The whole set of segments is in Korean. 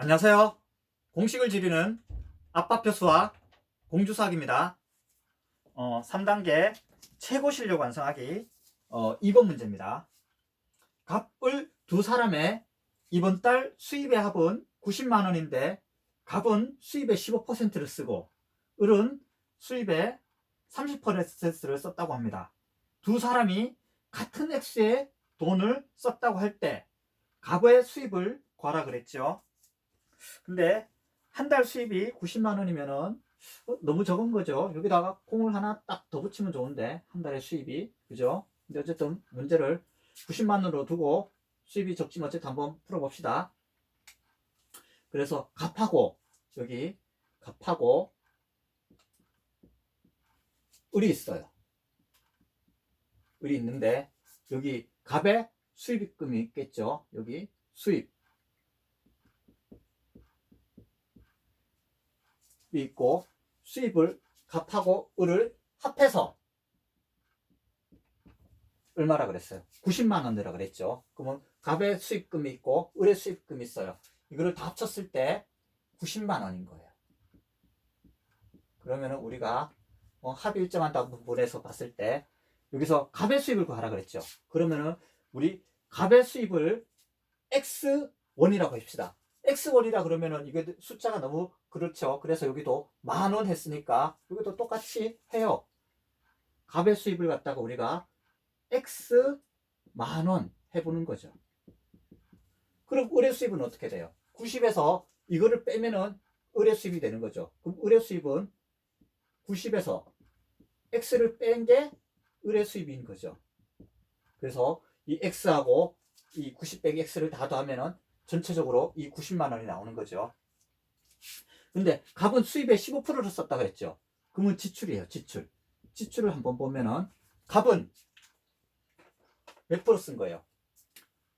안녕하세요. 공식을 지르는 아빠표수와 공주수학입니다. 3단계 최고 실력 완성하기 2번 문제입니다. 갑을 두 사람의 이번 달 수입의 합은 90만 원인데 갑은 수입의 15%를 쓰고 을은 수입의 30%를 썼다고 합니다. 두 사람이 같은 액수의 돈을 썼다고 할 때 갑의 수입을 구하라 그랬죠. 근데 한 달 수입이 90만 원이면은 너무 적은 거죠. 여기다가 콩을 하나 딱 더 붙이면 좋은데 한 달에 수입이 그죠? 근데 어쨌든 문제를 90만 원으로 두고 수입이 적지만 어쨌든 한번 풀어봅시다. 그래서 갑하고 여기 갑하고 을이 있어요. 을이 있는데 여기 갑에 수입입금이 있겠죠. 여기 수입이 있고 수입을 갑하고 을을 합해서 얼마라 그랬어요? 90만 원이라 그랬죠. 그러면 갑의 수입금이 있고 을의 수입금이 있어요. 이거를 다 합쳤을 때 90만 원인 거예요. 그러면 우리가 합 일정한 부분에서 봤을 때 여기서 갑의 수입을 구하라 그랬죠. 그러면은 우리 갑의 수입을 X1이라고 합시다. X1이라 그러면은 이게 숫자가 너무 그렇죠. 그래서 여기도 10,000원 했으니까 여기도 똑같이 해요. 갑의 수입을 갖다가 우리가 X 10,000원 해보는 거죠. 그럼 을의 수입은 어떻게 돼요? 90에서 이거를 빼면은 을의 수입이 되는 거죠. 그럼 을의 수입은 90에서 X를 뺀 게 을의 수입인 거죠. 그래서 이 X하고 이 90 빼기 X를 다 더하면은 전체적으로 이 90만 원이 나오는 거죠. 근데 갑은 수입의 15%를 썼다고 했죠. 그러면 지출이에요, 지출. 지출을 한번 보면은 갑은 몇 프로 쓴 거예요?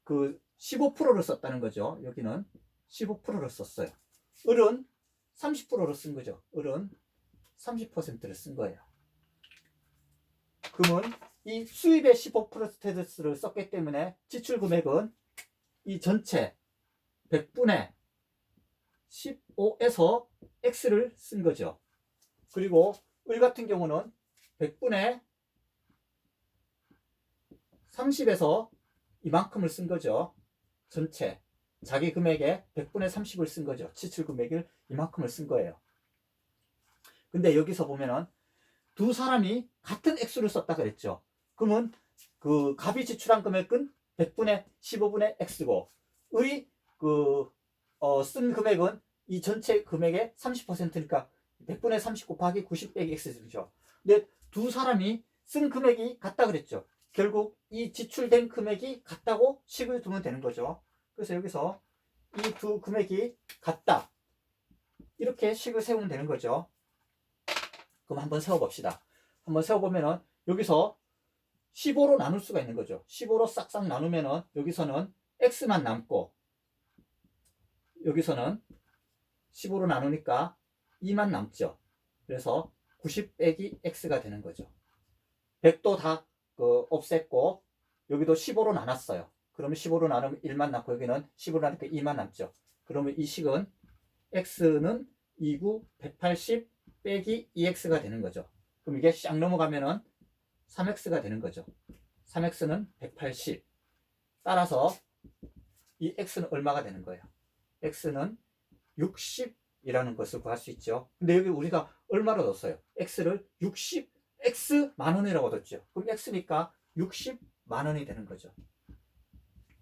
그 15%를 썼다는 거죠. 여기는 15%를 썼어요. 을은 30%를 쓴 거죠. 을은 30%를 쓴 거예요. 그러면 이 수입의 15%를 썼기 때문에 지출 금액은 이 전체 100분의 15에서 X를 쓴 거죠. 그리고 을 같은 경우는 100분의 30에서 이만큼을 쓴 거죠. 전체 자기 금액의 100분의 30을 쓴 거죠. 지출 금액을 이만큼을 쓴 거예요. 근데 여기서 보면은 두 사람이 같은 액수를 썼다 그랬죠. 그러면 그 갑이 지출한 금액은 100분의 15분의 X고 을이 쓴 금액은 이 전체 금액의 30%니까 100분의 30 곱하기 90 빼기 X죠. 근데 두 사람이 쓴 금액이 같다 그랬죠. 결국 이 지출된 금액이 같다고 식을 두면 되는 거죠. 그래서 여기서 이 두 금액이 같다. 이렇게 식을 세우면 되는 거죠. 그럼 한번 세워봅시다. 한번 세워보면은 여기서 15로 나눌 수가 있는 거죠. 15로 싹싹 나누면은 여기서는 X만 남고 여기서는 15로 나누니까 2만 남죠. 그래서 90 빼기 X가 되는 거죠. 100도 다 없앴고 여기도 15로 나눴어요. 그러면 15로 나누면 1만 남고 여기는 15로 나누니까 2만 남죠. 그러면 이 식은 X는 29, 180 빼기 2X가 되는 거죠. 그럼 이게 샥 넘어가면은 3X가 되는 거죠. 3X는 180. 따라서 이 X는 얼마가 되는 거예요? X는 60이라는 것을 구할 수 있죠. 근데 여기 우리가 얼마로 넣었어요? X를 60, X 만원이라고 뒀죠. 그럼 X니까 60만 원이 되는 거죠.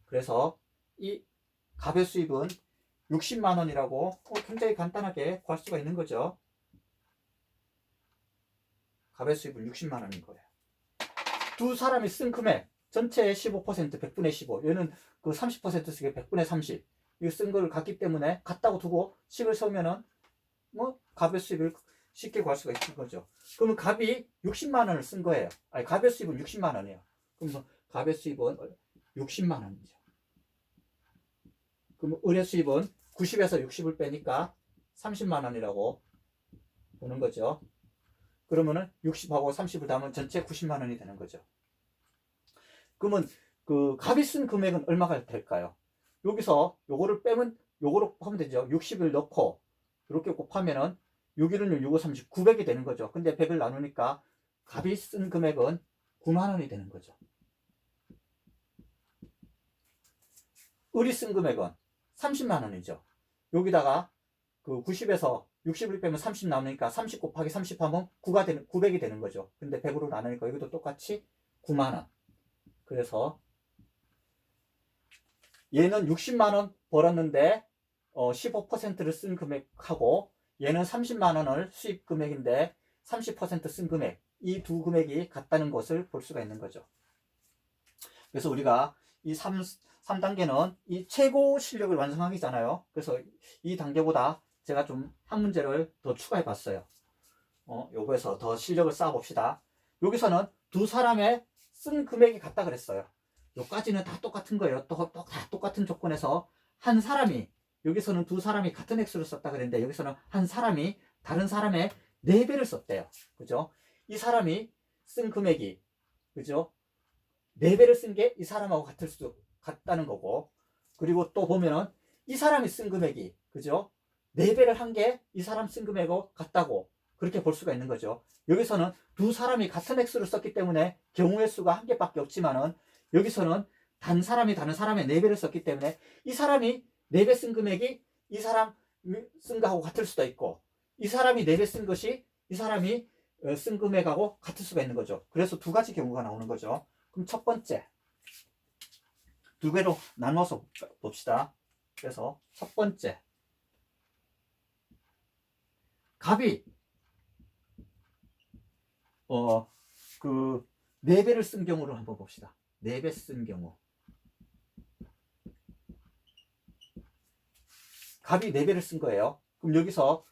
그래서 이 갑의 수입은 60만 원이라고 굉장히 간단하게 구할 수가 있는 거죠. 갑의 수입은 60만 원인 거예요. 두 사람이 쓴 금액 전체의 15% 100분의 15 얘는 그 30% 쓰게 100분의 30 이거 쓴 걸 같기 때문에 같다고 두고 식을 세우면은 갑의 수입을 쉽게 구할 수가 있는 거죠. 그러면 갑이 60만 원을 쓴 거예요. 아니 갑의 수입은 60만 원이에요. 그러면 갑의 수입은 60만 원이죠. 그럼 을의 수입은 90에서 60을 빼니까 30만 원이라고 보는 거죠. 그러면은 60하고 30을 더하면 전체 90만 원이 되는 거죠. 그러면 그 갑이 쓴 금액은 얼마가 될까요? 여기서 요거를 빼면 요거로 하면 되죠. 60을 넣고 이렇게 곱하면은 6일은 6, 5, 30, 900이 되는 거죠. 근데 100을 나누니까 갑이 쓴 금액은 9만 원이 되는 거죠. 을이 쓴 금액은 30만 원이죠. 여기다가 그 90에서 60을 빼면 30 남으니까 30 곱하기 30 하면 900이 되는 거죠. 근데 100으로 나누니까 여기도 똑같이 9만 원. 그래서 얘는 60만 원 벌었는데 15%를 쓴 금액하고 얘는 30만 원을 수입 금액인데 30%쓴 금액, 이 두 금액이 같다는 것을 볼 수가 있는 거죠. 그래서 우리가 이 3단계는 이 최고 실력을 완성하기잖아요. 그래서 이 단계보다 제가 좀 한 문제를 더 추가해 봤어요. 요거에서 더 실력을 쌓아 봅시다. 여기서는 두 사람의 쓴 금액이 같다 그랬어요. 요까지는 다 똑같은 거예요. 다 똑같은 조건에서 한 사람이, 여기서는 두 사람이 같은 액수를 썼다 그랬는데 여기서는 한 사람이 다른 사람의 4배를 썼대요. 그죠? 이 사람이 쓴 금액이, 그죠? 4배를 쓴 게 이 사람하고 같다는 거고, 그리고 또 보면은 이 사람이 쓴 금액이, 그죠? 4배를 한 게 이 사람 쓴 금액하고 같다고 그렇게 볼 수가 있는 거죠. 여기서는 두 사람이 같은 액수를 썼기 때문에 경우의 수가 한 개밖에 없지만은 여기서는 단 사람이 다른 사람의 4배를 썼기 때문에 이 사람이 4배 쓴 금액이 이 사람 쓴 거하고 같을 수도 있고 이 사람이 4배 쓴 것이 이 사람이 쓴 금액하고 같을 수가 있는 거죠. 그래서 두 가지 경우가 나오는 거죠. 그럼 첫 번째, 두 개로 나눠서 봅시다. 그래서 첫 번째, 갑이 4배를 쓴 경우를 한번 봅시다. 4배 쓴 경우. 갑이 4배를 쓴 거예요. 그럼 여기서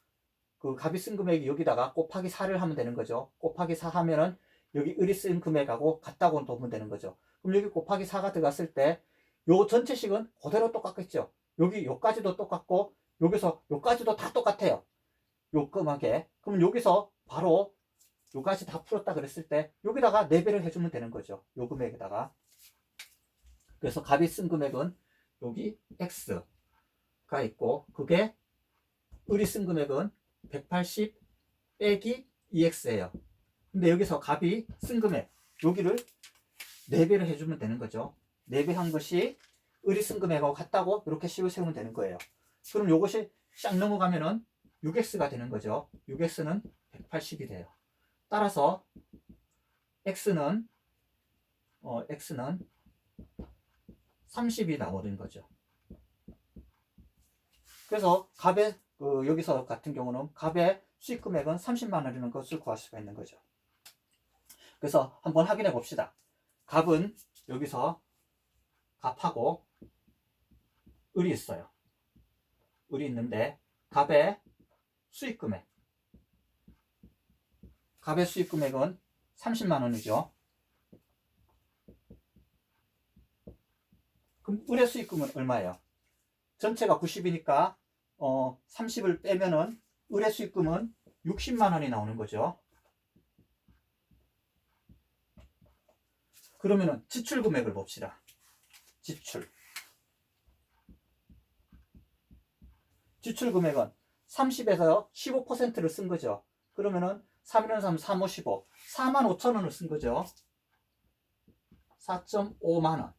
그 갑이 쓴 금액이 여기다가 곱하기 4를 하면 되는 거죠. 곱하기 4 하면은 여기 을이 쓴 금액하고 같다고 보면 되는 거죠. 그럼 여기 곱하기 4가 들어갔을 때 요 전체식은 그대로 똑같겠죠. 여기 요까지도 똑같고 여기서 요까지도 다 똑같아요. 요끔하게. 그럼 여기서 바로 요까지 다 풀었다 그랬을 때 여기다가 4배를 해주면 되는 거죠. 요 금액에다가. 그래서 갑이 쓴 금액은 여기 X가 있고 그게 을이 쓴 금액은 180 빼기 2X예요. 근데 여기서 갑이 쓴 금액 여기를 4배를 해주면 되는 거죠. 4배 한 것이 을이 쓴 금액하고 같다고 이렇게 식을 세우면 되는 거예요. 그럼 요것이 싹 넘어가면은 6X가 되는 거죠. 6X는 180이 돼요. 따라서 X는 30이 나오는 거죠. 그래서 갑의 여기서 같은 경우는 갑의 수익 금액은 30만 원이라는 것을 구할 수가 있는 거죠. 그래서 한번 확인해 봅시다. 갑은 여기서 갑하고 을이 있어요. 을이 있는데 갑의 수익 금액, 갑의 수익 금액은 30만 원이죠. 그럼 을의 수익금은 얼마예요? 전체가 90이니까 30을 빼면은 을의 수익금은 60만 원이 나오는 거죠. 그러면은 지출 금액을 봅시다. 지출 금액은 30에서 15%를 쓴 거죠. 그러면은 3년 3, 3, 5, 15 4만 5천 원을 쓴 거죠. 4.5만 원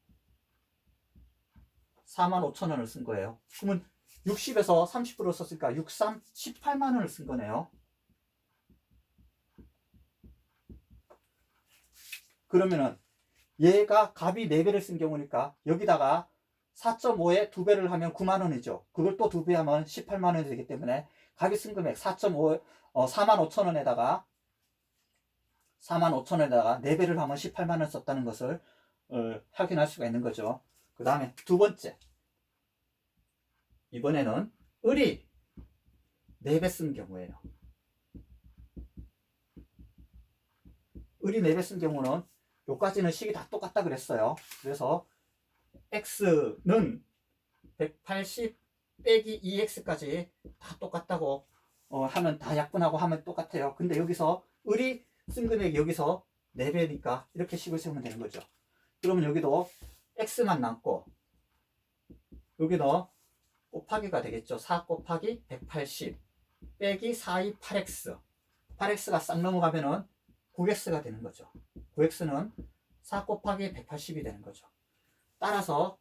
4만 5천 원을 쓴 거예요. 그러면 60에서 30% 썼으니까 63, 18만 원을 쓴 거네요. 그러면은 얘가 갑이 4배를 쓴 경우니까 여기다가 4.5에 2배를 하면 9만 원이죠. 그걸 또 2배 하면 18만 원이 되기 때문에 갑이 쓴 금액 4.5, 4만 5천 원에다가 4배를 하면 18만 원 썼다는 것을 확인할 수가 있는 거죠. 그 다음에 두 번째, 이번에는 을이 4배 쓴 경우예요. 을이 4배 쓴 경우는 요까지는 식이 다 똑같다 그랬어요. 그래서 X는 180 빼기 2X까지 다 똑같다고 하면 다 약분하고 하면 똑같아요. 근데 여기서 을이 쓴 금액이 여기서 4배니까 이렇게 식을 세우면 되는 거죠. 그러면 여기도 X만 남고 여기도 곱하기가 되겠죠. 4 곱하기 180 빼기 428x. 8x가 싹 넘어가면은 9x가 되는 거죠. 9x는 4 곱하기 180이 되는 거죠. 따라서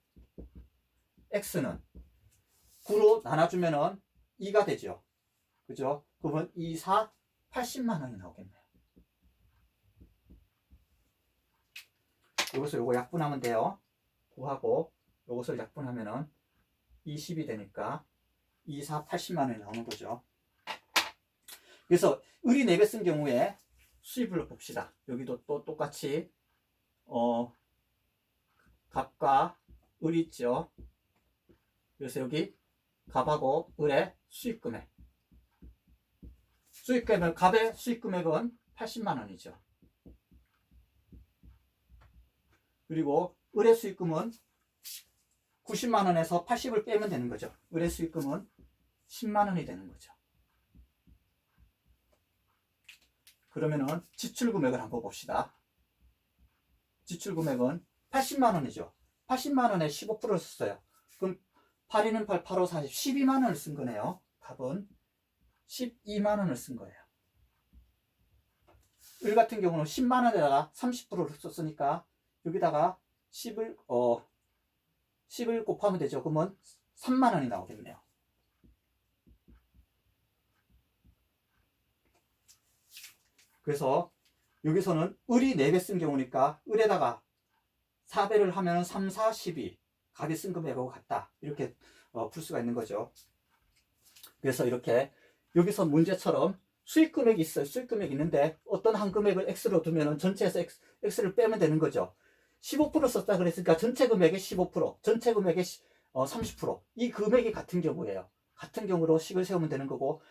x는 9로 나눠주면은 2가 되죠. 그죠? 그러면 2, 4, 80만 원이 나오겠네요. 여기서 요거 약분하면 돼요. 9하고 요것을 약분하면은 20이 되니까 2, 4, 80만 원이 나오는 거죠. 그래서 을이 4배 쓴 경우에 수입을 봅시다. 여기도 또 똑같이 갑과 을이 있죠. 그래서 여기 갑하고 을의 수입금액. 수입금액, 갑의 수입금액은 80만 원이죠. 그리고 을의 수입금은 90만 원에서 80을 빼면 되는 거죠. 을의 수입금은 10만 원이 되는 거죠. 그러면은 지출금액을 한번 봅시다. 지출금액은 80만 원이죠. 80만 원에 15%를 썼어요. 그럼 8, 2는 8, 8, 5, 40, 12만 원을 쓴 거네요. 답은 12만 원을 쓴 거예요. 을 같은 경우는 10만 원에다가 30%를 썼으니까 여기다가 10을 곱하면 되죠. 그러면 3만 원이 나오겠네요. 그래서 여기서는 을이 4배 쓴 경우니까 을에다가 4배를 하면 3, 4, 12 갑이 쓴 금액하고 같다. 이렇게 풀 수가 있는 거죠. 그래서 이렇게 여기서 문제처럼 수익 금액이 있어요. 수익 금액이 있는데 어떤 한 금액을 X로 두면 전체에서 X를 빼면 되는 거죠. 15% 썼다 그랬으니까 전체 금액의 15%, 전체 금액의 30%. 이 금액이 같은 경우예요. 같은 경우로 식을 세우면 되는 거고,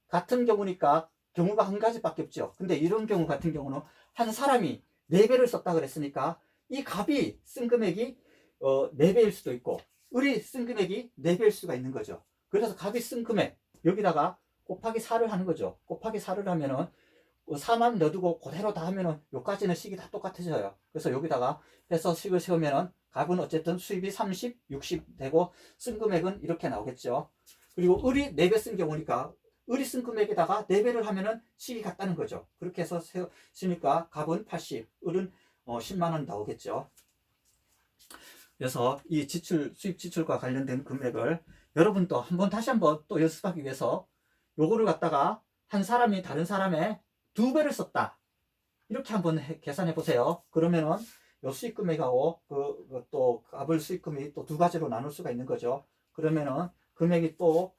같은 경우니까 경우가 한 가지밖에 없죠. 근데 이런 경우 같은 경우는 한 사람이 4배를 썼다 그랬으니까 이 갑이 쓴 금액이 4배일 수도 있고 을이 쓴 금액이 4배일 수가 있는 거죠. 그래서 갑이 쓴 금액 여기다가 곱하기 4를 하는 거죠. 곱하기 4를 하면은 4만 넣어두고 그대로 다 하면은 요까지는 식이 다 똑같아져요. 그래서 여기다가 해서 식을 세우면은 갑은 어쨌든 수입이 30, 60 되고 쓴 금액은 이렇게 나오겠죠. 그리고 을이 4배 쓴 경우니까 을이 쓴 금액에다가 4배를 하면은 식이 같다는 거죠. 그렇게 해서 세우니까 갑은 80, 을은 10만 원 나오겠죠. 그래서 이 수입 지출과 관련된 금액을 여러분도 다시 한번 또 연습하기 위해서 요거를 갖다가 한 사람이 다른 사람의 2배를 썼다. 이렇게 한번 계산해 보세요. 그러면은 요 수입 금액하고 또 갑을 수입금이 또 2가지로 나눌 수가 있는 거죠. 그러면은 금액이 또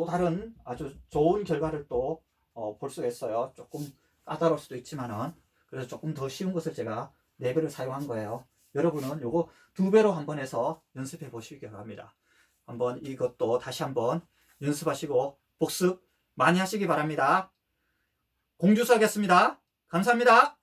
다른 아주 좋은 결과를 또 볼 수가 있어요. 조금 까다로울 수도 있지만은 그래서 조금 더 쉬운 것을 제가 4배를 사용한 거예요. 여러분은 요거 2배로 한번 해서 연습해 보시기 바랍니다. 한번 이것도 다시 한번 연습하시고 복습 많이 하시기 바랍니다. 공주수 하겠습니다. 감사합니다.